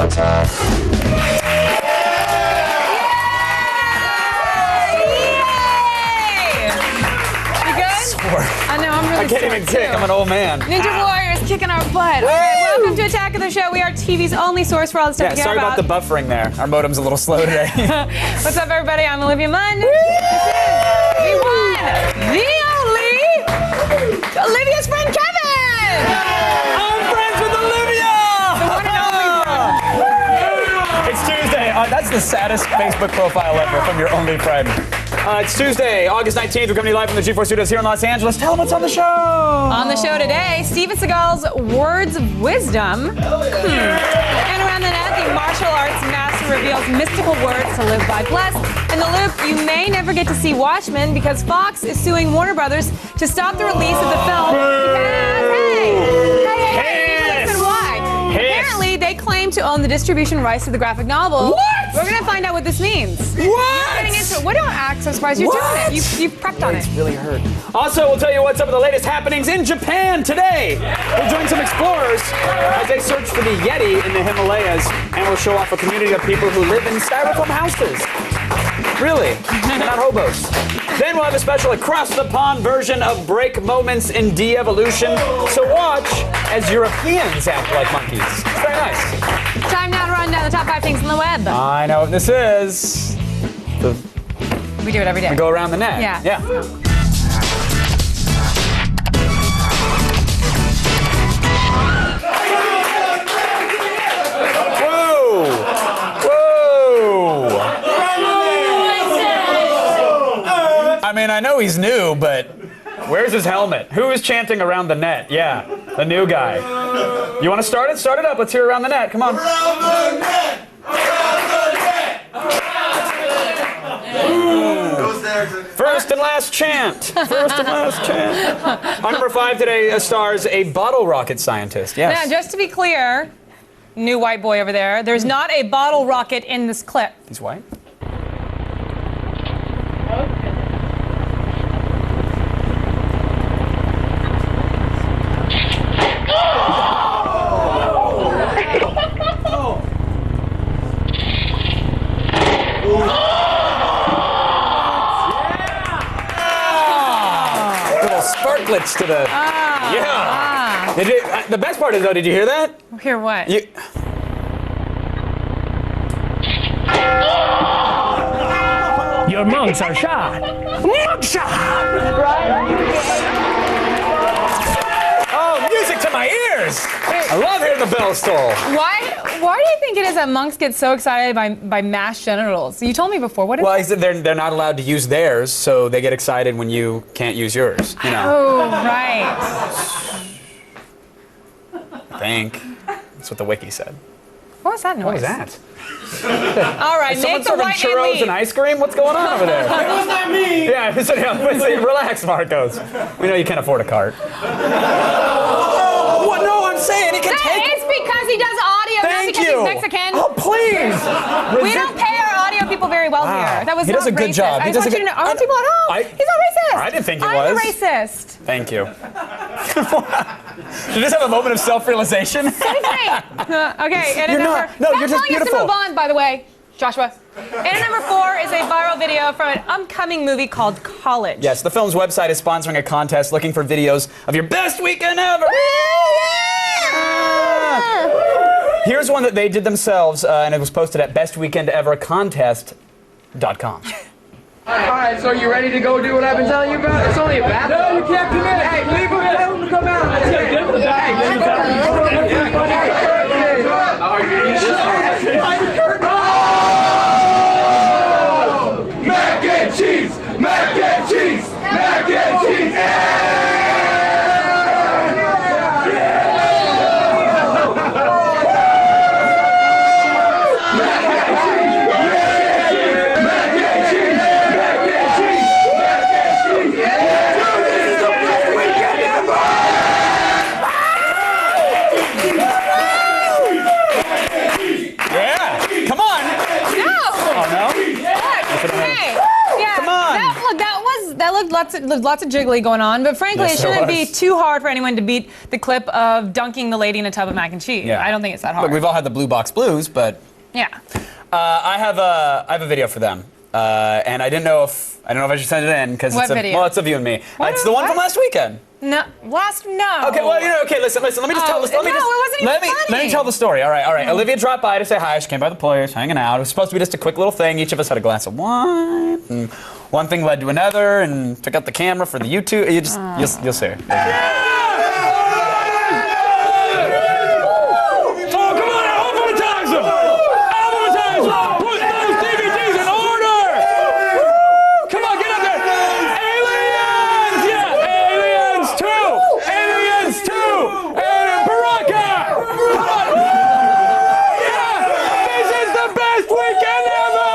I know, I'm really I can't even kick. I'm an old man. Ninja Warriors kicking our butt. All right, welcome to Attack of the Show. We are TV's only source for all the stuff you care sorry about the buffering there. Our modem's a little slow today. What's up, everybody? I'm Olivia Munn. This is the one, the only, Olivia's friend, Kevin. I'm friends with Olivia! The one and only. It's Tuesday. That's the saddest Facebook profile ever from your only friend. It's Tuesday, August 19th. We're coming to you live from the G4 studios here in Los Angeles. Tell them what's on the show. On the show today, Steven Seagal's Words of Wisdom. And around the net, the martial arts master reveals mystical words to live by. Plus, in the loop, you may never get to see Watchmen because Fox is suing Warner Brothers to stop the release of the film. Hey, listen, why? Apparently, they claim to own the distribution rights to the graphic novel. What? We're going to find out what this means. What? You're getting into it. Well, don't act so surprised. You're doing it. You've prepped on it. It's really hurt. Also, we'll tell you what's up with the latest happenings in Japan today. We'll join some explorers as they search for the Yeti in the Himalayas, and we'll show off a community of people who live in styrofoam houses. Really? They're not hobos. Then we'll have a special across-the-pond version of break moments in de-evolution. So watch as Europeans act like monkeys. It's very nice. Time now to run down the top 5 things on the web. I know what this is. We do it every day. We go around the net. Yeah. I mean, I know he's new, but where's his helmet? Who is chanting around the net? Yeah, the new guy. You want to start it? Start it up. Let's hear around the net. Come on. Around the net! Around the net! First and last chant. First and last chant. On number 5 today stars a bottle rocket scientist. Yes. Now, just to be clear, new white boy over there, there's not a bottle rocket in this clip. He's white? Sparklets to the Did you, the best part is though, did you hear that? Hear what? Your monks are shot. Monk shot. Oh, music to my ears! I love hearing the bells toll. Why do you think it is that monks get so excited by mass genitals? You told me before. What is Well, he said they're not allowed to use theirs, so they get excited when you can't use yours. You know. Oh, right. I think that's what the wiki said. What was that noise? What was that? All right, Is make someone the serving white man churros leave. and ice cream? What's going on over there? It was not me! Yeah, relax, Marcos. We know you can't afford a cart. What? No, I'm saying he can take. It's because he does audio, not Thank because you. he's Mexican. Oh, please. We don't pay our audio people very well here. That was He not does a good racist. job. I He just does want a you to good- know. I want people at home. He's not racist. I didn't think he I'm was. a racist. Thank you. Did you just have a moment of self-realization? Same thing. Okay, and You're number. not. No, Stop you're just telling us to beautiful. move on, by the way, Joshua. And number 4 is a viral video from an upcoming movie called College. Yes, the film's website is sponsoring a contest looking for videos of your best weekend ever. Here's one that they did themselves, and it was posted at bestweekendevercontest.com. Alright, so you ready to go do what I've been telling you about? It's only a bathroom. No, you can't come in. Hey, leave him. Tell him to come out. Let's get to the bathroom. Mac and cheese! Mac and cheese! Mac and cheese! looked lots of jiggly going on, but frankly, Yes, it there shouldn't be was. too hard for anyone to beat the clip of dunking the lady in a tub of mac and cheese. Yeah. I don't think it's that hard. Look, we've all had the blue box blues, but Yeah. I have a video for them, and I don't know if I should send it in because What it's video? well, it's of you and me. What? It's the one from What? last weekend. No. No. Okay, well, okay, listen. Let me just tell this. no, it wasn't even Let me funny. tell the story. All right. Olivia dropped by to say hi. She came by the place, hanging out. It was supposed to be just a quick little thing. Each of us had a glass of wine, and one thing led to another, and took out the camera for the YouTube. You'll see. Put those DVDs in order! Come on, get up there! Aliens! Yeah! Aliens 2! Aliens 2! And Baraka! Come on! Yeah! This is the best weekend ever!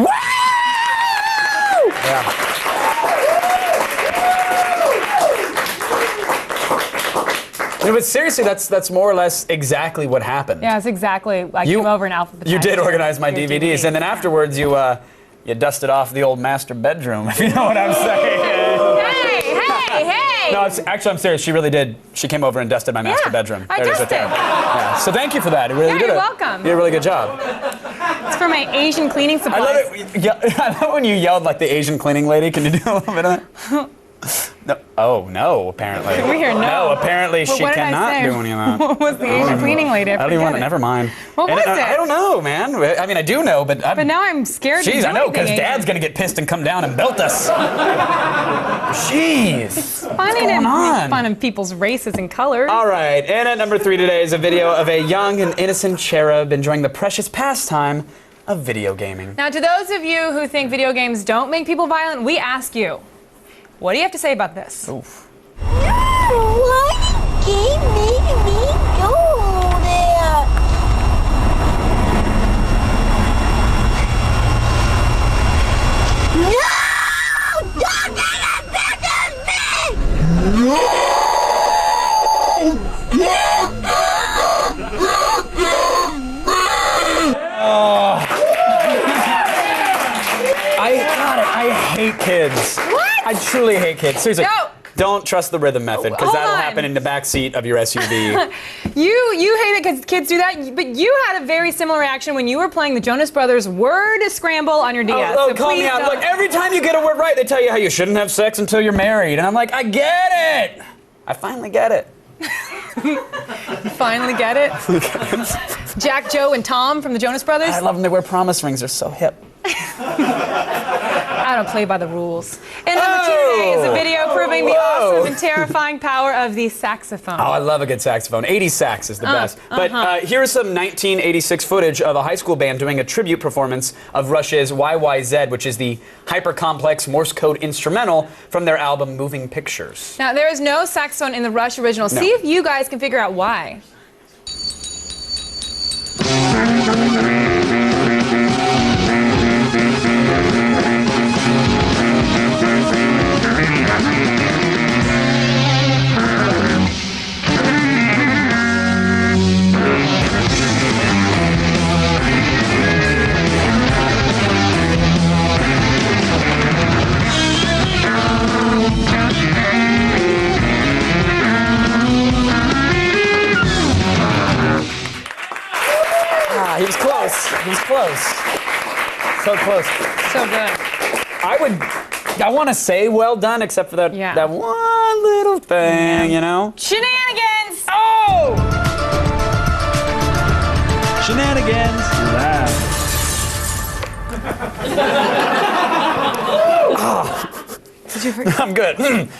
Woo! No, but seriously, that's more or less exactly what happened. Yeah, it's exactly. I came over and alphabetized. You did organize my your DVDs, and then afterwards you dusted off the old master bedroom, if you know what I'm saying. Hey! No, I'm serious. She really did. She came over and dusted my master bedroom. I There it is dusted. right there. Yeah. So thank you for that. You really did you're it. welcome. You did a really good job. It's for my Asian cleaning I supplies. love it. I love when you yelled like the Asian cleaning lady. Can you do a little bit of that? No. Oh no! Apparently. We hear no. No. Apparently Well, she what did I cannot say? do any of that. What was the Asian cleaning lady? I don't even want forget to. it. Never mind. What was it? I don't know, man. I mean, I do know, but But now I'm scared to Jeez, do I know, because anything Dad's Asian. gonna get pissed and come down and belt us. Jeez. Funny to going on? make fun of people's races and colors. All right, and at number 3 today is a video of a young and innocent cherub enjoying the precious pastime of video gaming. Now, to those of you who think video games don't make people violent, we ask you, what do you have to say about this? Oof. Why keep making me go there? No! Don't let it beckon me! I hate kids. What? I truly hate kids. Seriously. No. Don't trust the rhythm method, because Hold that'll on. happen in the back seat of your SUV. You hate it because kids do that, but you had a very similar reaction when you were playing the Jonas Brothers Word Scramble on your DS. Oh, so call please me out. don't- Look, every time you get a word right, they tell you how you shouldn't have sex until you're married. And I'm like, I get it. I finally get it. Finally get it. Jack, Joe, and Tom from the Jonas Brothers. I love them. They wear promise rings. They're so hip. I don't play by the rules. And number 2 today is a video proving the Whoa. awesome and terrifying power of the saxophone. Oh, I love a good saxophone. 80s sax is the best. But here's some 1986 footage of a high school band doing a tribute performance of Rush's YYZ, which is the hyper-complex Morse code instrumental from their album Moving Pictures. Now, there is no saxophone in the Rush original. No. See if you guys can figure out why. He was close. He was close. So close. So good. I want to say well done, except for that Yeah. that one little thing, you know? Shenanigans! Oh! Shenanigans. I'm good.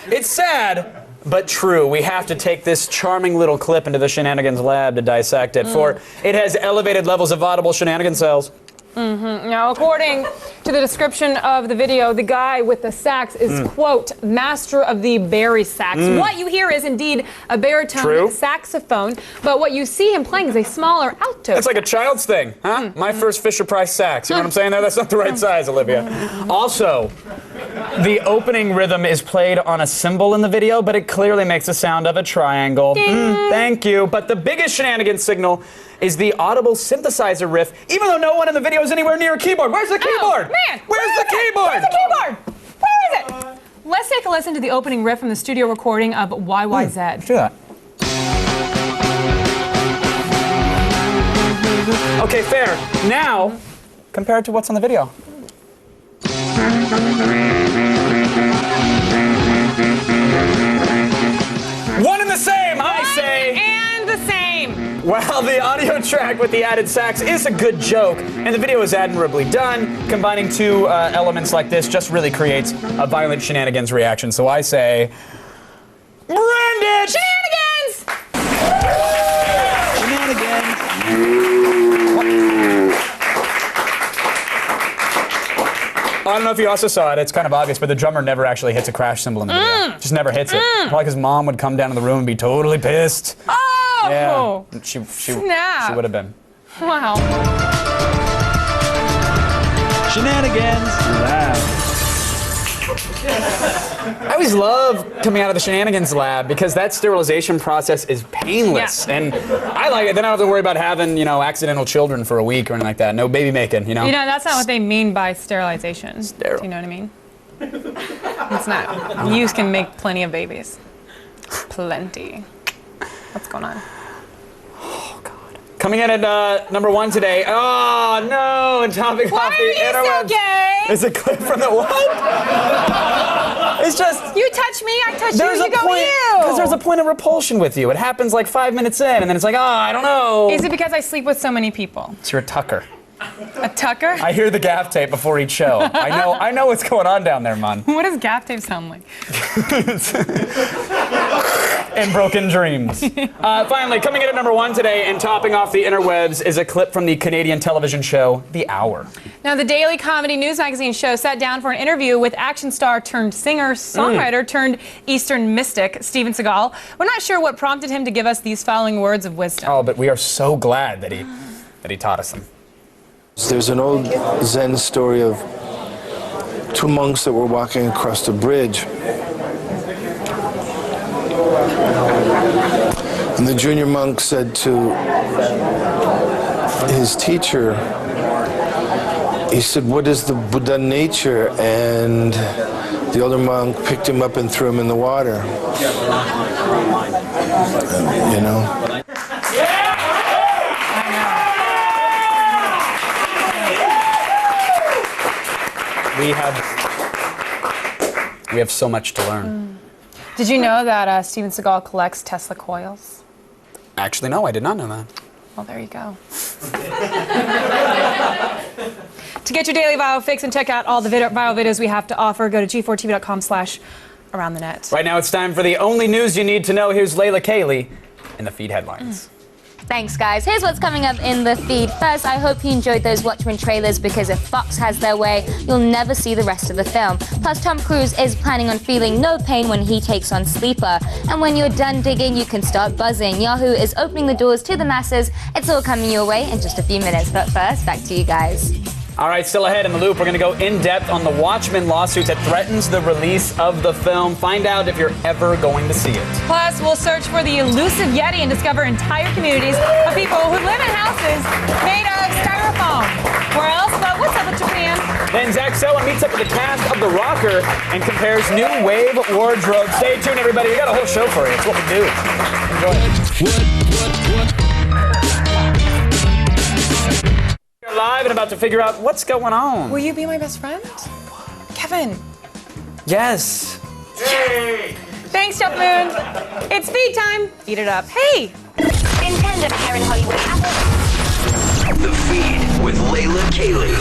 It's sad, but true. We have to take this charming little clip into the Shenanigans lab to dissect it, for it has elevated levels of audible shenanigan cells. Now, according to the description of the video, the guy with the sax is, quote, master of the bari sax. What you hear is indeed a baritone True. saxophone, but what you see him playing is a smaller alto. It's like a child's thing, huh? My first Fisher-Price sax. You know what I'm saying there? That's not the right size, Olivia. Also, The opening rhythm is played on a cymbal in the video, but it clearly makes the sound of a triangle. Thank you. But the biggest shenanigans signal is the audible synthesizer riff, even though no one in the video is anywhere near a keyboard. Where's the keyboard? Oh, man! Where's the keyboard? Where's the keyboard? Where is it? Let's take a listen to the opening riff from the studio recording of YYZ. Let's do that. Okay, fair. Now, compare it to what's on the video. One and the same, I say. And the same. Well, the audio track with the added sax is a good joke, and the video is admirably done. Combining two elements like this just really creates a violent shenanigans reaction. So I say, brand it! Shenanigans! Shenanigans. I don't know if you also saw it, it's kind of obvious, but the drummer never actually hits a crash cymbal in the video. Just never hits it. Probably because mom would come down to the room and be totally pissed. Oh! Yeah, she Snap. would have been. Wow. Shenanigans. I always love coming out of the shenanigans lab because that sterilization process is painless, Yeah. and I like it. Then I don't have to worry about having, accidental children for a week or anything like that. No baby making, You know, that's not what they mean by sterilization. Sterile. Do you know what I mean? It's not. You can make plenty of babies. Plenty. What's going on? Coming in at number 1 today. Oh no! And topping Why off are the you so interwebs. gay? It's a clip from the what? It's just. You touch me, I touch There's you, a you go point, you. because there's a point of repulsion with you. It happens like 5 minutes in, and then it's like, I don't know. Is it because I sleep with so many people? It's your Tucker. A tucker? I hear the gaff tape before each show. I know what's going on down there, man. What does gaff tape sound like? And broken dreams. Finally, coming in at number 1 today and topping off the interwebs is a clip from the Canadian television show, The Hour. Now, the daily comedy news magazine show sat down for an interview with action star turned singer, songwriter turned Eastern mystic, Steven Seagal. We're not sure what prompted him to give us these following words of wisdom. Oh, but we are so glad that he taught us them. There's an old Zen story of two monks that were walking across a bridge. And the junior monk said to his teacher, he said, "What is the Buddha nature?" And the older monk picked him up and threw him in the water. You know? We have so much to learn. Did you know that Steven Seagal collects Tesla coils? Actually, no, I did not know that. Well, there you go. To get your daily viral fix and check out all the viral videos we have to offer, go to g4tv.com/aroundthenet. Right now, it's time for the only news you need to know. Here's Layla Cayley in the feed headlines. Thanks, guys. Here's what's coming up in the feed. First, I hope you enjoyed those Watchmen trailers because if Fox has their way, you'll never see the rest of the film. Plus, Tom Cruise is planning on feeling no pain when he takes on Sleeper. And when you're done digging, you can start buzzing. Yahoo is opening the doors to the masses. It's all coming your way in just a few minutes. But first, back to you guys. All right, still ahead in the loop, we're going to go in depth on the Watchmen lawsuit that threatens the release of the film. Find out if you're ever going to see it. Plus, we'll search for the elusive Yeti and discover entire communities of people who live in houses made of styrofoam. Where else but what's up with Japan? Then Zach Sella meets up with the cast of The Rocker and compares new wave wardrobe. Stay tuned, everybody. We got a whole show for you. It's what we do. Enjoy it. We're live and about to figure out what's going on. Will you be my best friend? Kevin. Yes. Thanks, Jeff Moon. It's feed time. Feed it up. Hey. In tandem here in Hollywood. The Feed with Layla Cayley.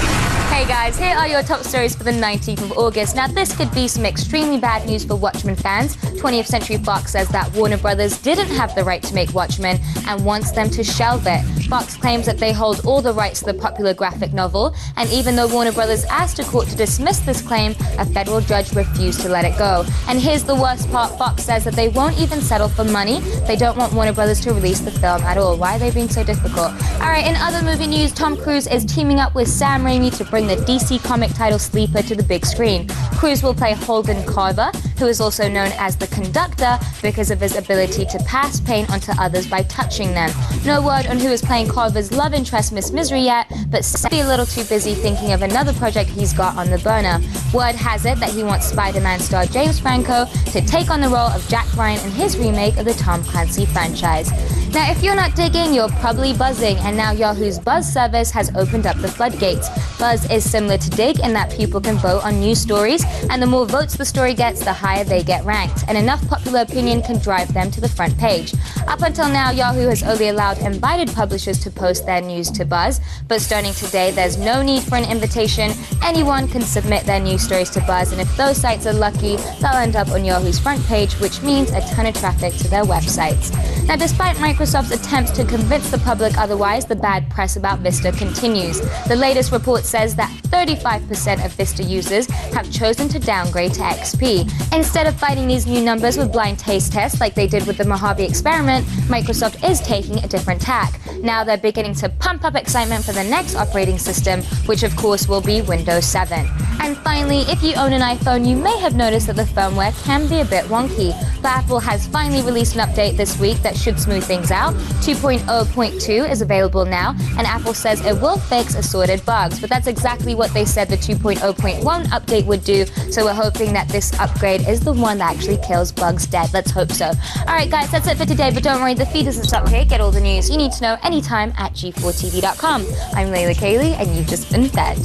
Hey guys, here are your top stories for the 19th of August. Now this could be some extremely bad news for Watchmen fans. 20th Century Fox says that Warner Brothers didn't have the right to make Watchmen and wants them to shelve it. Fox claims that they hold all the rights to the popular graphic novel, and even though Warner Brothers asked a court to dismiss this claim, a federal judge refused to let it go. And here's the worst part: Fox says that they won't even settle for money. They don't want Warner Brothers to release the film at all. Why are they being so difficult? All right, in other movie news, Tom Cruise is teaming up with Sam Raimi to bring the DC comic title Sleeper to the big screen. Cruise will play Holden Carver, who is also known as the Conductor because of his ability to pass pain onto others by touching them. No word on who is playing Carver's love interest, Miss Misery, yet, but Sam be a little too busy thinking of another project he's got on the burner. Word has it that he wants Spider-Man star James Franco to take on the role of Jack Ryan in his remake of the Tom Clancy franchise. Now, if you're not digging, you're probably buzzing, and now Yahoo's Buzz service has opened up the floodgates. Buzz is similar to Dig in that people can vote on news stories, and the more votes the story gets, the higher they get ranked, and enough popular opinion can drive them to the front page. Up until now, Yahoo has only allowed invited publishers to post their news to Buzz, but starting today, there's no need for an invitation. Anyone can submit their news stories to Buzz, and if those sites are lucky, they'll end up on Yahoo's front page, which means a ton of traffic to their websites. Now, despite Microsoft's attempts to convince the public otherwise, the bad press about Vista continues. The latest report says that 35% of Vista users have chosen to downgrade to XP. Instead of fighting these new numbers with blind taste tests like they did with the Mojave experiment, Microsoft is taking a different tack. Now they're beginning to pump up excitement for the next operating system, which of course will be Windows 7. And finally, if you own an iPhone, you may have noticed that the firmware can be a bit wonky. But Apple has finally released an update this week that should smooth things out. 2.0.2 is available now, and Apple says it will fix assorted bugs. But that's exactly what they said the 2.0.1 update would do, so we're hoping that this upgrade is the one that actually kills bugs dead. Let's hope so. All right, guys, that's it for today, but don't worry, the feed doesn't stop here. Get all the news you need to know anytime at G4TV.com. I'm Layla Cayley, and you've just been fed.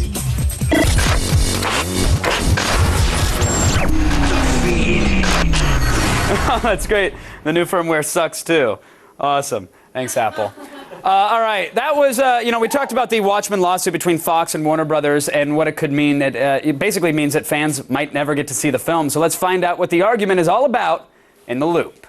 Oh, that's great. The new firmware sucks too. Awesome. Thanks, Apple. All right, that was, we talked about the Watchmen lawsuit between Fox and Warner Brothers and what it could mean. That it basically means that fans might never get to see the film. So let's find out what the argument is all about in The Loop.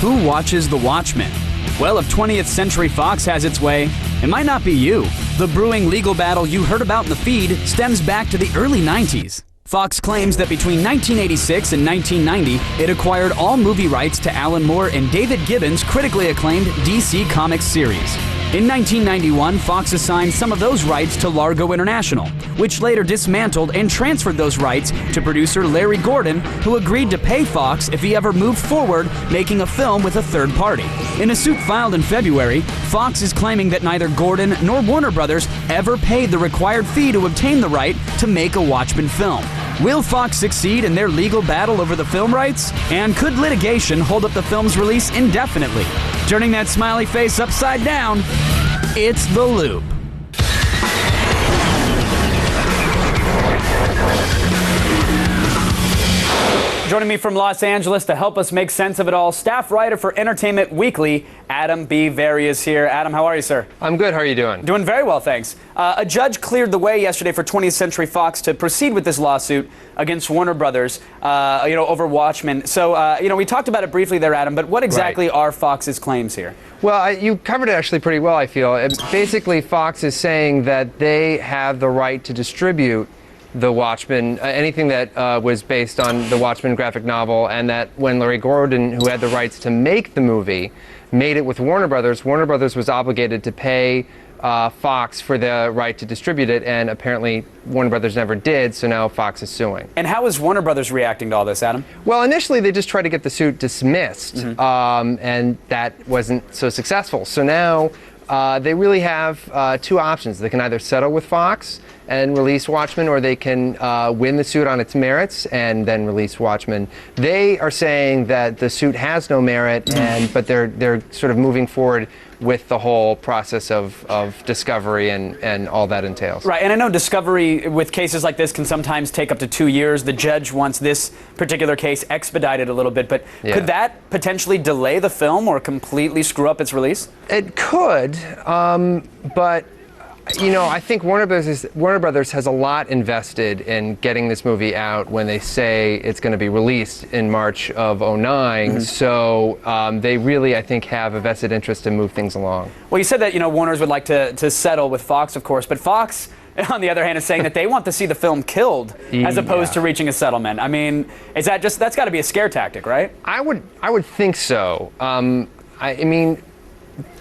Who watches The Watchmen? Well, if 20th Century Fox has its way, it might not be you. The brewing legal battle you heard about in the feed stems back to the early 90s. Fox claims that between 1986 and 1990, it acquired all movie rights to Alan Moore and David Gibbons' critically acclaimed DC Comics series. In 1991, Fox assigned some of those rights to Largo International, which later dismantled and transferred those rights to producer Larry Gordon, who agreed to pay Fox if he ever moved forward making a film with a third party. In a suit filed in February, Fox is claiming that neither Gordon nor Warner Brothers ever paid the required fee to obtain the right to make a Watchmen film. Will Fox succeed in their legal battle over the film rights? And could litigation hold up the film's release indefinitely? Turning that smiley face upside down, it's The Loop. Joining me from Los Angeles to help us make sense of it all, staff writer for Entertainment Weekly, Adam B. Vary is here. Adam, how are you, sir? I'm good. How are you doing? Doing very well, thanks. A judge cleared the way yesterday for 20th Century Fox to proceed with this lawsuit against Warner Brothers, over Watchmen. So, we talked about it briefly there, Adam, but what exactly are Fox's claims here? Well, you covered it actually pretty well, I feel. Basically, Fox is saying that they have the right to distribute the Watchmen, anything that was based on the Watchmen graphic novel, and that when Larry Gordon, who had the rights to make the movie, made it with Warner Brothers was obligated to pay Fox for the right to distribute it, and apparently Warner Brothers never did, so now Fox is suing. And how is Warner Brothers reacting to all this, Adam? Well, initially they just tried to get the suit dismissed, and that wasn't so successful. So now they really have two options. They can either settle with Fox and release Watchmen, or they can win the suit on its merits and then release Watchmen. They are saying that the suit has no merit, but they're sort of moving forward with the whole process of discovery and all that entails. Right, and I know discovery with cases like this can sometimes take up to 2 years. The judge wants this particular case expedited a little bit, but could that potentially delay the film or completely screw up its release? It could, but You know, I think Warner Brothers has a lot invested in getting this movie out when they say it's going to be released in March of 2009. So they really, I think, have a vested interest to move things along. Well, you said that, Warners would like to settle with Fox, of course, but Fox, on the other hand, is saying that they want to see the film killed as opposed to reaching a settlement. I mean, that's got to be a scare tactic, right? I would think so. I mean,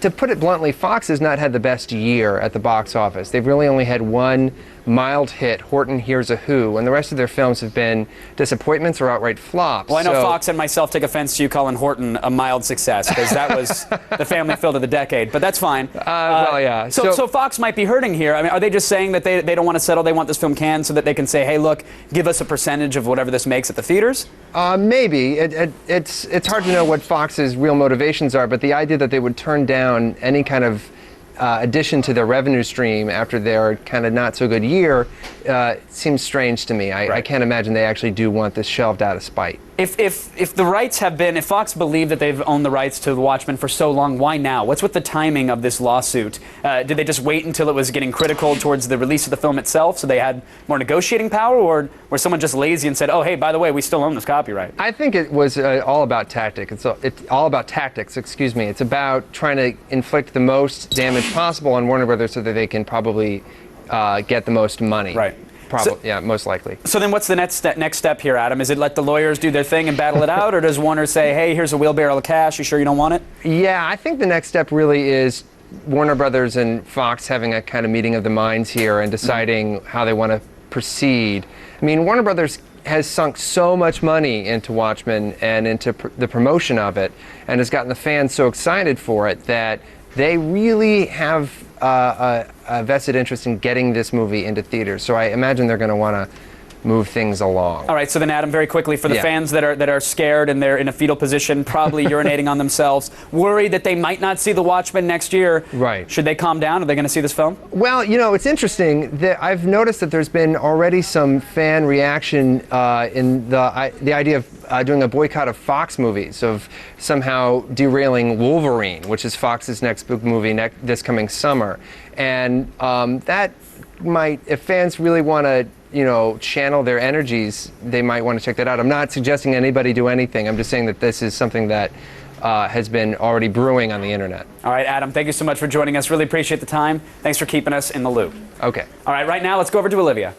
to put it bluntly, Fox has not had the best year at the box office. They've really only had one mild hit, Horton Hears a Who, and the rest of their films have been disappointments or outright flops. Well, I know Fox and myself take offense to you calling Horton a mild success, because that was the family film of the decade, but that's fine. Well, yeah. So Fox might be hurting here. I mean, are they just saying that they don't want to settle, they want this film canned so that they can say, hey, look, give us a percentage of whatever this makes at the theaters? Maybe. It's hard to know what Fox's real motivations are, but the idea that they would turn down any kind of addition to their revenue stream after their kind of not so good year seems strange to me. I can't imagine they actually do want this shelved out of spite. If the rights have been, if Fox believed that they've owned the rights to The Watchmen for so long, why now? What's with the timing of this lawsuit? Did they just wait until it was getting critical towards the release of the film itself so they had more negotiating power, or was someone just lazy and said, oh, hey, by the way, we still own this copyright? I think it was all about tactics. It's all about tactics, excuse me. It's about trying to inflict the most damage possible on Warner Brothers so that they can probably get the most money. Right. Yeah, most likely. So then what's the next step here, Adam? Is it let the lawyers do their thing and battle it out, or does Warner say, hey, here's a wheelbarrow of cash, you sure you don't want it? Yeah, I think the next step really is Warner Brothers and Fox having a kind of meeting of the minds here and deciding how they want to proceed. I mean, Warner Brothers has sunk so much money into Watchmen and into the promotion of it, and has gotten the fans so excited for it that they really have a vested interest in getting this movie into theaters. So I imagine they're going to want to move things along. All right, so then Adam, very quickly, for the fans that are scared and they're in a fetal position, probably urinating on themselves, worried that they might not see The Watchmen next year. Right. Should they calm down? Are they going to see this film? Well, it's interesting that I've noticed that there's been already some fan reaction in the idea of doing a boycott of Fox movies, of somehow derailing Wolverine, which is Fox's next big movie this coming summer. And that might, if fans really want to channel their energies, they might want to check that out. I'm not suggesting anybody do anything. I'm just saying that this is something that has been already brewing on the internet. All right, Adam, thank you so much for joining us. Really appreciate the time. Thanks for keeping us in the loop. Okay. All right, right now, let's go over to Olivia.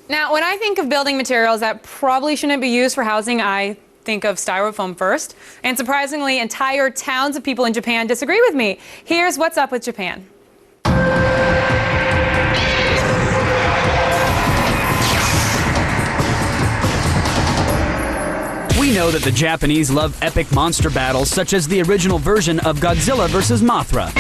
Now, when I think of building materials that probably shouldn't be used for housing, I think of styrofoam first. And surprisingly, entire towns of people in Japan disagree with me. Here's what's up with Japan. We know that the Japanese love epic monster battles such as the original version of Godzilla vs. Mothra.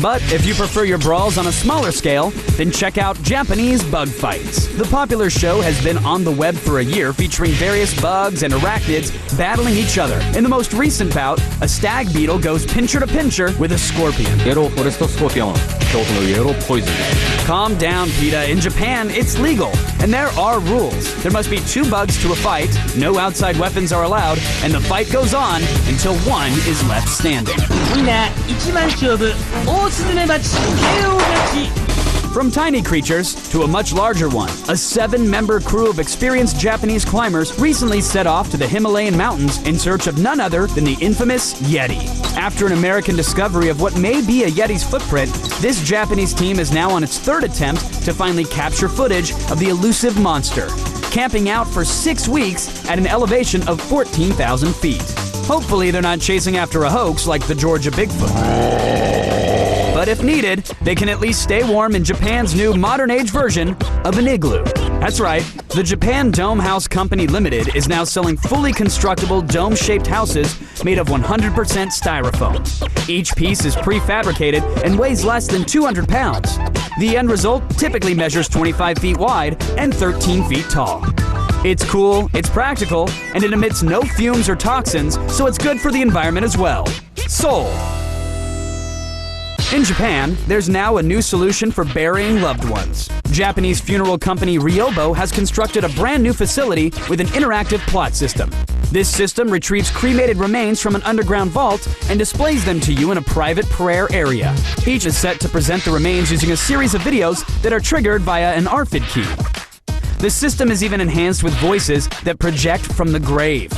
But if you prefer your brawls on a smaller scale, then check out Japanese Bug Fights. The popular show has been on the web for a year, featuring various bugs and arachnids battling each other. In the most recent bout, a stag beetle goes pincher to pincher with a scorpion. Yellow forest scorpion. Yellow poison. Calm down, PETA. In Japan, it's legal, and there are rules. There must be 2 bugs to a fight, no outside weapons are allowed, and the fight goes on until one is left standing. From tiny creatures to a much larger one, a 7-member crew of experienced Japanese climbers recently set off to the Himalayan mountains in search of none other than the infamous Yeti. After an American discovery of what may be a Yeti's footprint, this Japanese team is now on its 3rd attempt to finally capture footage of the elusive monster, camping out for 6 weeks at an elevation of 14,000 feet. Hopefully they're not chasing after a hoax like the Georgia Bigfoot. But if needed, they can at least stay warm in Japan's new modern-age version of an igloo. That's right, the Japan Dome House Company Limited is now selling fully constructible dome-shaped houses made of 100% styrofoam. Each piece is prefabricated and weighs less than 200 pounds. The end result typically measures 25 feet wide and 13 feet tall. It's cool, it's practical, and it emits no fumes or toxins, so it's good for the environment as well. Sold! In Japan, there's now a new solution for burying loved ones. Japanese funeral company Ryobo has constructed a brand new facility with an interactive plot system. This system retrieves cremated remains from an underground vault and displays them to you in a private prayer area. Each is set to present the remains using a series of videos that are triggered via an ARFID key. The system is even enhanced with voices that project from the grave.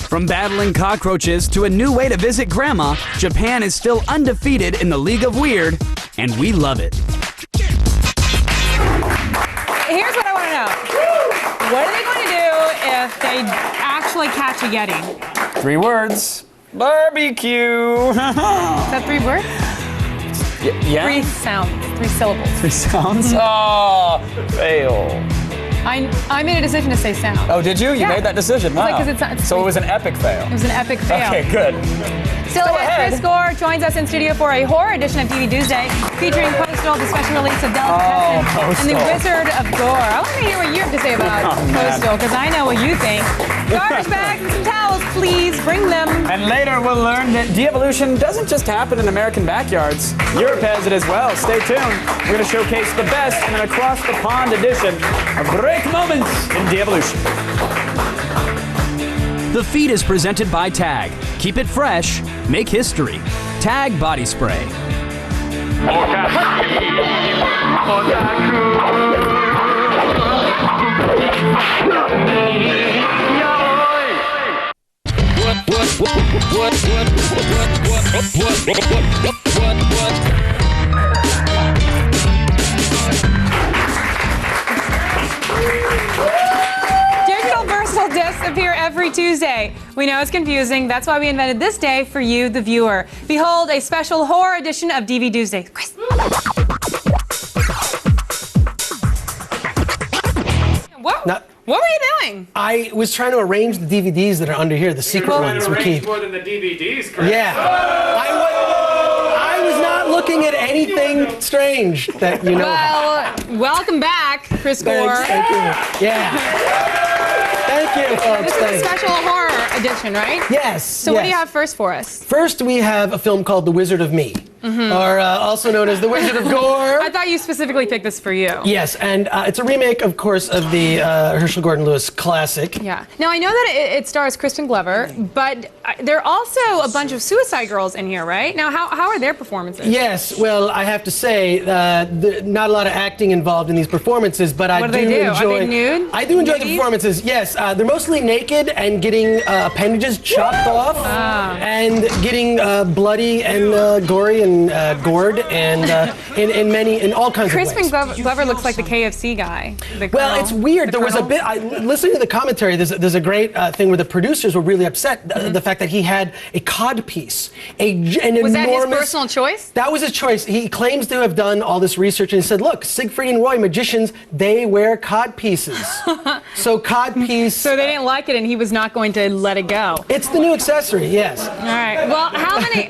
From battling cockroaches to a new way to visit Grandma, Japan is still undefeated in the League of Weird, and we love it. Here's what I want to know. What are they going to do if they actually catch a Yeti? 3 words. Barbecue. Is that 3 words? Yeah. 3 sounds. 3 syllables. 3 sounds? Oh, fail. I made a decision to say sound. Oh, did you? You made that decision? Wow. Like, it's so it was an epic fail. It was an epic fail. Okay, good. Still ahead, Chris Gore joins us in studio for a horror edition of DVD Tuesday, featuring Postal, the special release of Delicatessen, and the Wizard of Gore. I want to hear what you have to say about Postal, because I know what you think. Garbage bags and some towels, please. Bring them. And later we'll learn that de-evolution doesn't just happen in American backyards. Europe has it as well. Stay tuned. We're going to showcase the best in an across-the-pond edition of Great Moments in de-evolution. The feed is presented by TAG. Keep it fresh, make history. TAG Body Spray. Digital versatile discs appear every Tuesday. We know it's confusing. That's why we invented this day for you, the viewer. Behold, a special horror edition of DVD Tuesday. Chris. What were you doing? I was trying to arrange the DVDs that are under here, the secret ones we keep. More than the DVDs, Chris. Yeah. I was not looking at anything strange that you know. Well, welcome back, Chris Gore. Thank you. Yeah. Thank you, folks. This is a special horror edition, right? Yes. So what do you have first for us? First, we have a film called The Wizard of Me, or also known as The Wizard of Gore. I thought you specifically picked this for you. Yes, and it's a remake, of course, of the Herschel Gordon Lewis classic. Yeah. Now, I know that it stars Kristen Glover, but there are also a bunch of Suicide Girls in here, right? Now, how are their performances? Yes, well, I have to say, not a lot of acting involved in these performances, but I do enjoy... Are they nude? I do enjoy the performances, yes. They're mostly naked and getting appendages chopped off and getting bloody and gory and gored and in all kinds of ways. Kristen Glover looks like the KFC guy. Well, it's weird. There was a bit. Listening to the commentary, there's a great thing where the producers were really upset the fact that he had a cod piece, an enormous. Was that his personal choice? That was his choice. He claims to have done all this research and he said, "Look, Siegfried and Roy, magicians, they wear cod pieces, so cod piece." So they didn't like it, and he was not going to let it go. It's the new accessory, yes. All right. Well, how many?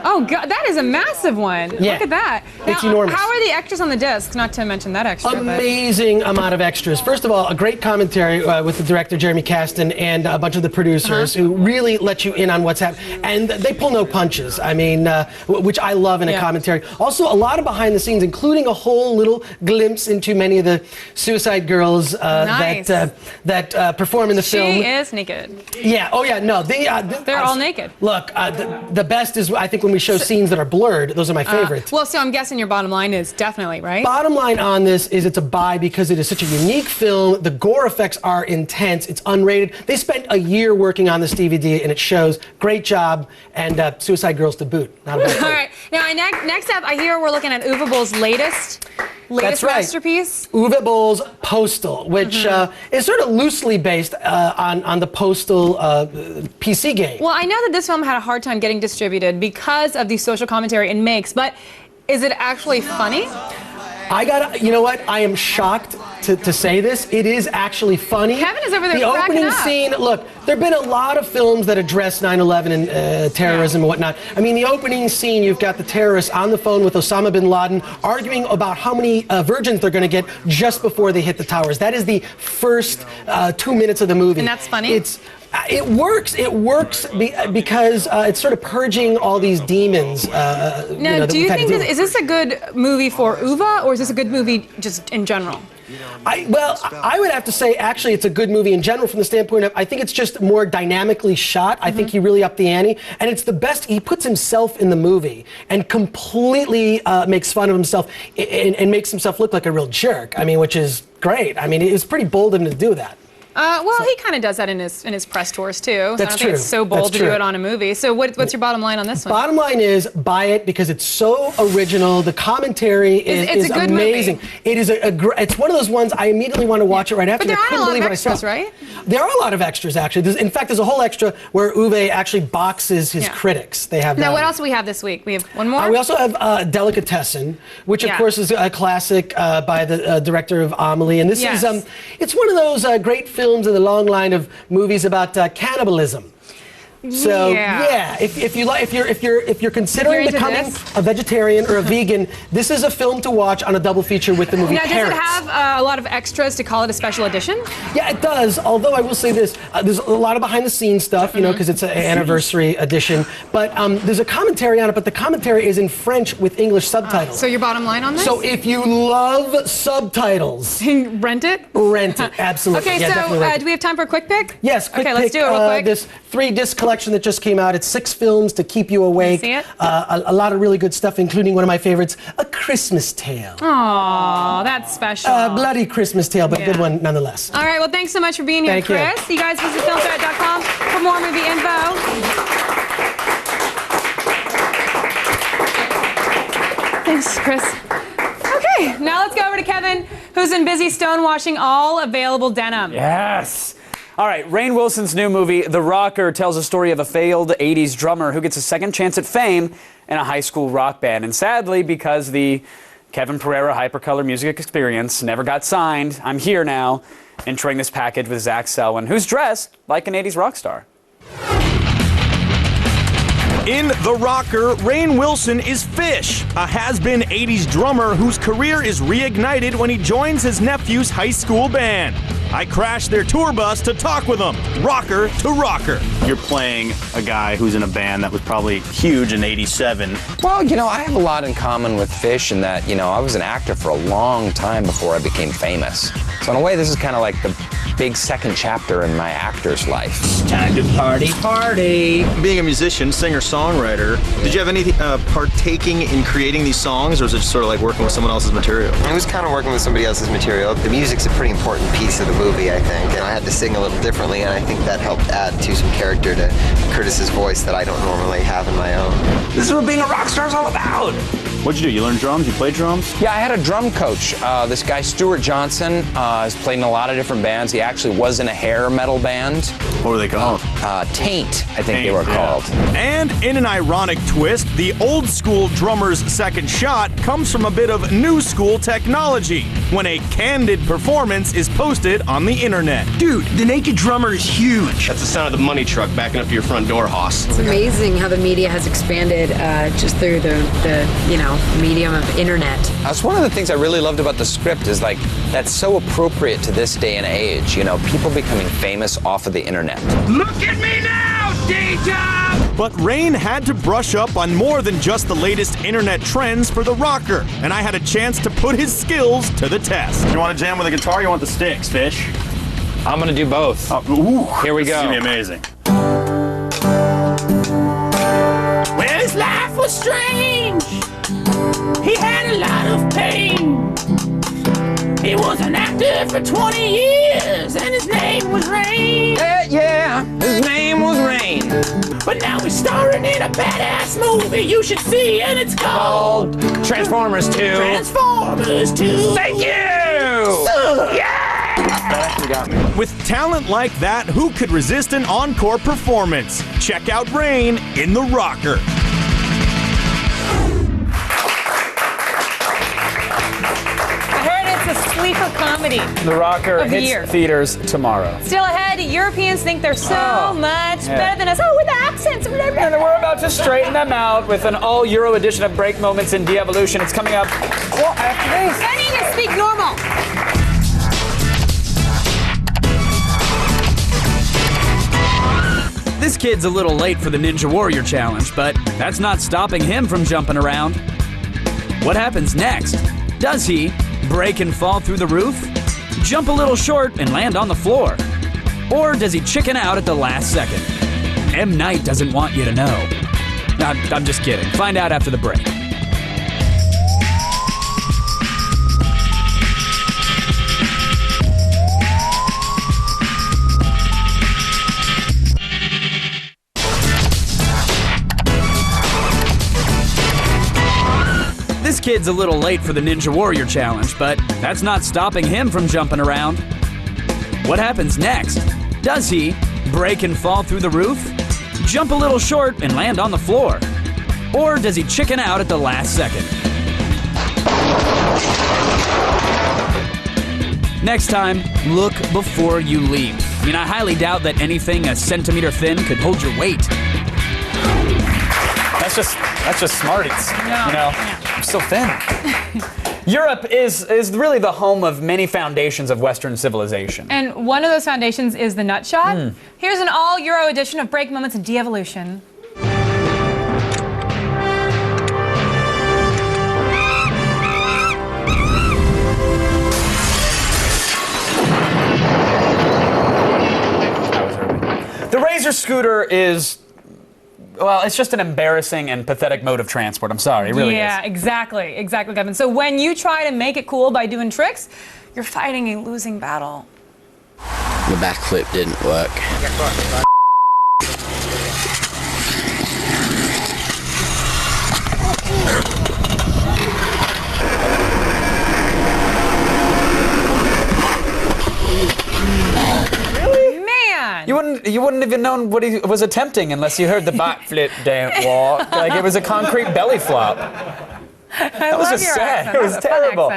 Oh, God, that is a massive one. Yeah. Look at that. It's now, enormous. How are the extras on the discs? Not to mention that extra. Amazing amount of extras. First of all, a great commentary with the director Jeremy Kasten and a bunch of the producers who really let you in on what's happening, and they pull no punches. I mean, which I love in a commentary. Also, a lot of behind the scenes, including a whole little glimpse into many of the Suicide Girls that perform in the film. She is naked. Yeah. Oh yeah. No. They're all naked. Look, the best is I think when we show scenes that are blurred. Those are my favorites. Well, so I'm guessing your bottom line is definitely, right? Bottom line on this is it's a buy because it is such a unique film. The gore effects are intense. It's unrated. They spent a year working on this DVD and it shows. Great job. And Suicide Girls to boot. Not a bad thing. All right. Now, next up, I hear we're looking at Uwe Boll's latest That's right. masterpiece. Uwe Boll's Postal, which is sort of loosely based on the Postal PC game. Well, I know that this film had a hard time getting distributed because of the social commentary it makes, but is it actually funny? You know what? I am shocked to say this. It is actually funny. Kevin is over there The cracking opening up. scene, look, there have been a lot of films that address 9/11 and terrorism and whatnot. I mean, the opening scene, you've got the terrorists on the phone with Osama bin Laden arguing about how many virgins they're going to get just before they hit the towers. That is the first 2 minutes of the movie. And that's funny? It works. It works because it's sort of purging all these demons. Now, do you think is this a good movie for Uwe, or is this a good movie just in general? I would have to say, actually, it's a good movie in general from the standpoint of, I think it's just more dynamically shot. I think he really upped the ante. And it's the best, he puts himself in the movie and completely makes fun of himself and makes himself look like a real jerk. I mean, which is great. I mean, it was pretty bold of him to do that. He kind of does that in his press tours too. That's I don't think it's so bold to do it on a movie. So what's your bottom line on this one? Bottom line is buy it because it's so original. The commentary is a good amazing. Movie. It is it's one of those ones I immediately want to watch it right after. But there are a lot of extras, right? There are a lot of extras actually. In fact, there's a whole extra where Uwe actually boxes his critics. They have. Now, what else do we have this week? We have one more. We also have Delicatessen, which of course is a classic by the director of Amelie, and this is it's one of those great films in the long line of movies about cannibalism. So if you're considering becoming a vegetarian or a vegan, this is a film to watch on a double feature with the movie Now, Parents. does it have a lot of extras to call it a special edition? Yeah, it does. Although I will say this, there's a lot of behind-the-scenes stuff, you know, because it's an anniversary edition. But there's a commentary on it, but the commentary is in French with English subtitles. So your bottom line on this? So if you love subtitles, rent it. Rent it, absolutely. Okay, so do we have time for a quick pick? Yes, quick pick. Okay, let's do it real quick. This 3-disc collection that just came out. It's 6 films to keep you awake. See it? A lot of really good stuff, including one of my favorites, A Christmas Tale. Aw, that's special. Bloody Christmas Tale, but a good one nonetheless. All right, well, thanks so much for being here, Thank you. Chris. You guys visit filmthreat.com for more movie info. Thanks, Chris. Okay, now let's go over to Kevin, who's been busy stonewashing all available denim. Yes. All right, Rainn Wilson's new movie, The Rocker, tells a story of a failed 80s drummer who gets a second chance at fame in a high school rock band. And sadly, because the Kevin Pereira Hypercolor Music Experience never got signed, I'm here now, entering this package with Zach Selwyn, who's dressed like an 80s rock star. In The Rocker, Rainn Wilson is Fish, a has-been 80s drummer whose career is reignited when he joins his nephew's high school band. I crashed their tour bus to talk with him, rocker to rocker. You're playing a guy who's in a band that was probably huge in '87. Well, you know, I have a lot in common with Fish in that, you know, I was an actor for a long time before I became famous. So in a way, this is kind of like the big second chapter in my actor's life. Time to party. Being a musician, singer-songwriter, did you have any partaking in creating these songs, or was it just sort of like working with someone else's material? It was kind of working with somebody else's material. The music's a pretty important piece of the movie, I think, and I had to sing a little differently, and I think that helped add to some character to Curtis's voice that I don't normally have in my own. This is what being a rock star is all about. What'd you do? You learned drums? You played drums? Yeah, I had a drum coach. This guy, Stuart Johnson, has played in a lot of different bands. He actually was in a hair metal band. What were they called? Taint, I think they were called. And in an ironic twist, the old school drummer's second shot comes from a bit of new school technology when a candid performance is posted on the internet. Dude, the naked drummer is huge. That's the sound of the money truck backing up to your front door, Hoss. It's amazing how the media has expanded just through the you know, medium of internet. That's one of the things I really loved about the script is like, that's so appropriate to this day and age, you know, people becoming famous off of the internet. Look at me now, D-Job! But Rainn had to brush up on more than just the latest internet trends for The Rocker, and I had a chance to put his skills to the test. You want to jam with a guitar or you want the sticks, Fish? I'm gonna do both. Here we go. This is gonna be amazing. Well, his life was strange. He had a lot of pain. He was an actor for 20 years, and his name was Rainn. Yeah, his name was Rainn. But now he's starring in a badass movie you should see, and it's called Transformers 2. Transformers 2. Thank you! Yeah! That actually got me. With talent like that, who could resist an encore performance? Check out Rainn in The Rocker. It's a sleeper comedy. The Rocker of the hits year. theaters tomorrow. Still ahead, Europeans think they're so much better than us. Oh, with accents. And we're about to straighten them out with an all-Euro edition of Break Moments in De-Evolution. It's coming up after this. I need to speak normal. This kid's a little late for the Ninja Warrior Challenge, but that's not stopping him from jumping around. What happens next? Does he break and fall through the roof? jump a little short and land on the floor? Or does he chicken out at the last second? M. Night doesn't want you to know. I'm just kidding. Find out after the break. This kid's a little late for the Ninja Warrior Challenge, but that's not stopping him from jumping around. What happens next? Does he break and fall through the roof? Jump a little short and land on the floor? Or does he chicken out at the last second? Next time, look before you leap. I mean, I highly doubt that anything a centimeter thin could hold your weight. That's just Smarties, No, you know? yeah. I'm so thin. Europe is really the home of many foundations of Western civilization. And one of those foundations is the Nutshot. Here's an all-Euro edition of Break Moments in De-Evolution. The Razor scooter is, well, it's just an embarrassing and pathetic mode of transport. I'm sorry, it really is. Yeah, exactly, Kevin. So when you try to make it cool by doing tricks, you're fighting a losing battle. The backflip didn't work. You wouldn't even known what he was attempting unless you heard the backflip don't walk. Like it was a concrete belly flop. That was just sad. It was terrible.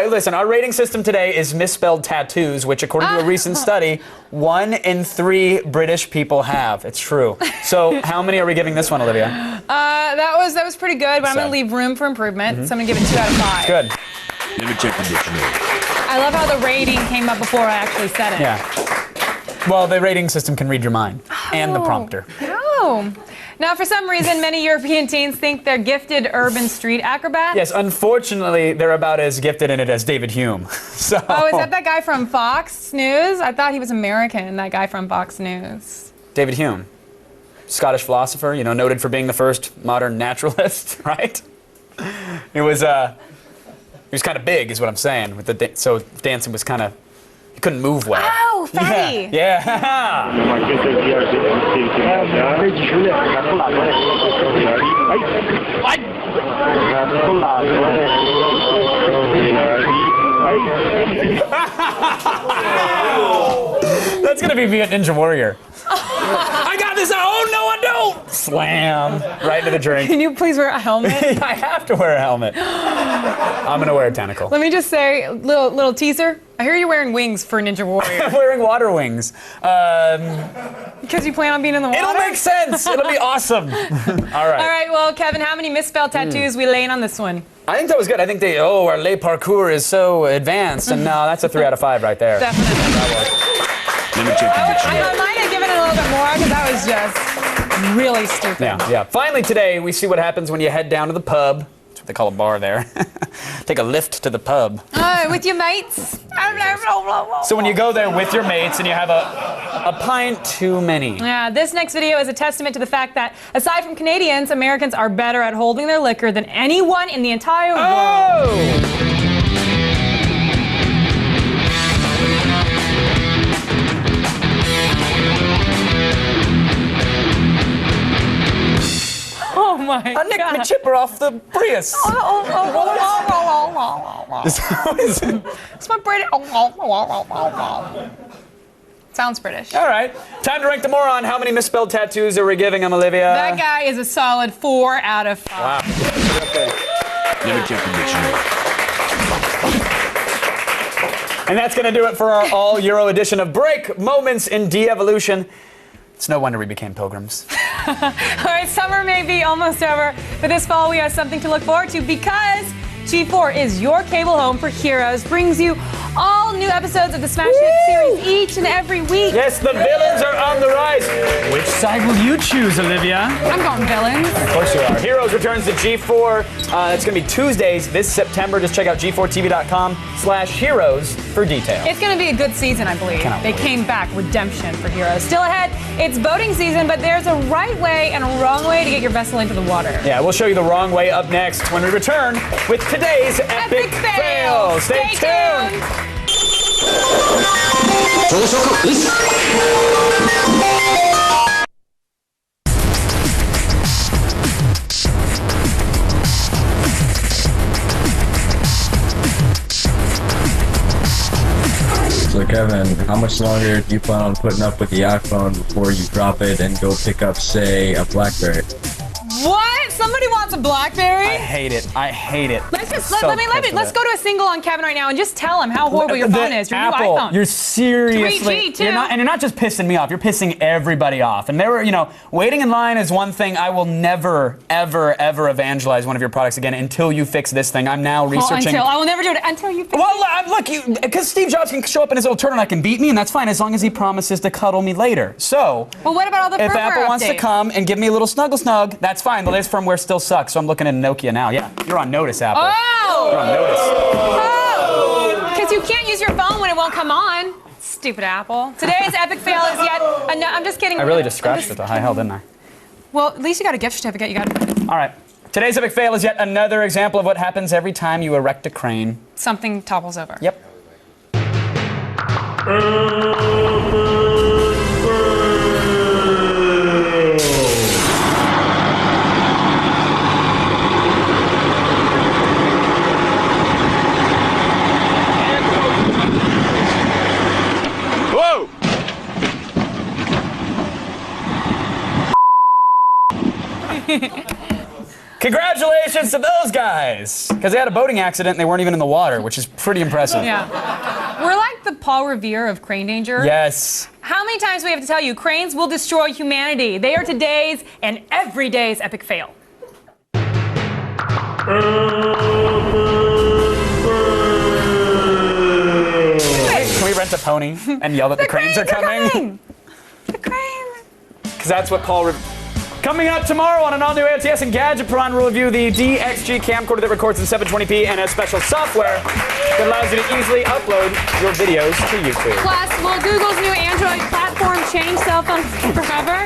Listen, our rating system today is misspelled tattoos, which according to a recent study, 1 in 3 British people have. It's true. So how many are we giving this one, Olivia? That was pretty good, but I'm going to leave room for improvement. So I'm going to give it 2 out of 5. Good. Let me check the dictionary. I love how the rating came up before I actually said it. Yeah. Well, the rating system can read your mind and the prompter. Oh. Now, for some reason, many European teens think they're gifted urban street acrobats. Yes, unfortunately, they're about as gifted in it as David Hume. So. Oh, is that guy from Fox News? I thought he was American, that guy from Fox News. David Hume, Scottish philosopher, you know, noted for being the first modern naturalist, right? He was kind of big, is what I'm saying. With the so dancing was kind of, he couldn't move well. Oh, fatty. Yeah. That's gonna be Ninja Warrior. I got this. Oh no, I don't. Slam right into the drink. Can you please wear a helmet? I have to wear a helmet. I'm gonna wear a tentacle. Let me just say, little teaser. I hear you're wearing wings for Ninja Warrior. I'm wearing water wings. Because you plan on being in the water? It'll make sense. It'll be awesome. All right. All right, well, Kevin, how many misspelled tattoos we laying on this one? I think that was good. I think our lay parkour is so advanced, and no, that's a 3 out of 5 right there. Definitely. Let me check the dictionary. I might have given it a little bit more because that was just really stupid. Yeah. Finally today, we see what happens when you head down to the pub. That's what they call a bar there. Take a lift to the pub. With your mates. So when you go there with your mates and you have a pint too many. Yeah, this next video is a testament to the fact that, aside from Canadians, Americans are better at holding their liquor than anyone in the entire world. Oh my God. I nicked my chipper off the Prius. It's my British. Sounds British. All right. Time to rank the moron. How many misspelled tattoos are we giving him, Olivia? That guy is a solid 4 out of 5. Wow. Okay. Let me check the dictionary. And that's going to do it for our all-Euro edition of Break Moments in De-Evolution. It's no wonder we became pilgrims. All right, summer may be almost over, but this fall we have something to look forward to because G4 is your cable home for Heroes, brings you all new episodes of the Smash Hit series each and every week. Yes, the villains are on the rise. Which side will you choose, Olivia? I'm going villains. Of course you are. Heroes returns to G4. It's going to be Tuesdays this September. Just check out g4tv.com/heroes. for detail. It's going to be a good season, I believe. They came back. Redemption for heroes. Still ahead, it's boating season, but there's a right way and a wrong way to get your vessel into the water. Yeah, we'll show you the wrong way up next when we return with today's Epic Fail. Stay tuned. So Kevin, how much longer do you plan on putting up with the iPhone before you drop it and go pick up, say, a BlackBerry? What? Somebody wants a BlackBerry? I hate it. I hate it. Let's just let's go to a single on Kevin right now and just tell him how horrible your phone is. Your Apple, new iPhone. you're seriously 3G too. you're not just pissing me off. You're pissing everybody off. And there were, waiting in line is one thing. I will never, ever, ever evangelize one of your products again until you fix this thing. I'm now researching. I will never do it until you fix it. Well, look, because Steve Jobs can show up in his little turtleneck and beat me, and that's fine as long as he promises to cuddle me later. So. Well, what about all the if firmware Apple wants to updates? come and give me a little snuggle, that's fine. The latest firmware still sucks, so I'm looking at Nokia now. Yeah, you're on notice, Apple. Oh! You're on notice. Oh! Because you can't use your phone when it won't come on. Stupid Apple. Today's epic fail is yet. I'm just kidding. I really just scratched it to high hell, didn't I? Well, at least you got a gift certificate. You got. All right. Today's epic fail is yet another example of what happens every time you erect a crane. Something topples over. Yep. Congratulations to those guys! Because they had a boating accident and they weren't even in the water, which is pretty impressive. Yeah. We're like the Paul Revere of crane danger. Yes. How many times do we have to tell you cranes will destroy humanity? They are today's and every day's epic fail. Can we rent a pony and yell that the cranes are coming? The crane. Because that's what Paul Revere. Coming up tomorrow on an all-new ALTS and Gadget Prawn, we'll review the DXG camcorder that records in 720p and has special software that allows you to easily upload your videos to YouTube. Plus, will Google's new Android platform change cell phones forever?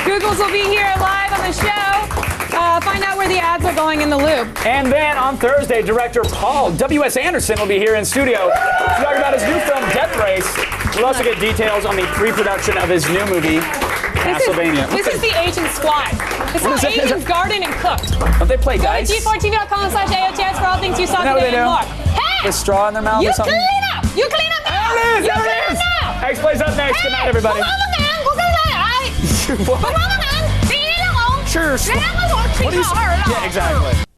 Google's will be here live on the show. Find out where the ads are going in the loop. And then on Thursday, director Paul W.S. Anderson will be here in studio to talk about his new film, Death Race. We'll also get details on the pre-production of his new movie, Castlevania. This is the Agent Squad. It's how agents garden and cook. Don't they play dice? Go to g4tv.com/AOTS for all things you saw today and more. Hey! With straw in their mouth or something? Clean up! You clean up now! There it is! You There it clean is! up now! X plays up next. Good night, everybody. Sure. Yeah, exactly.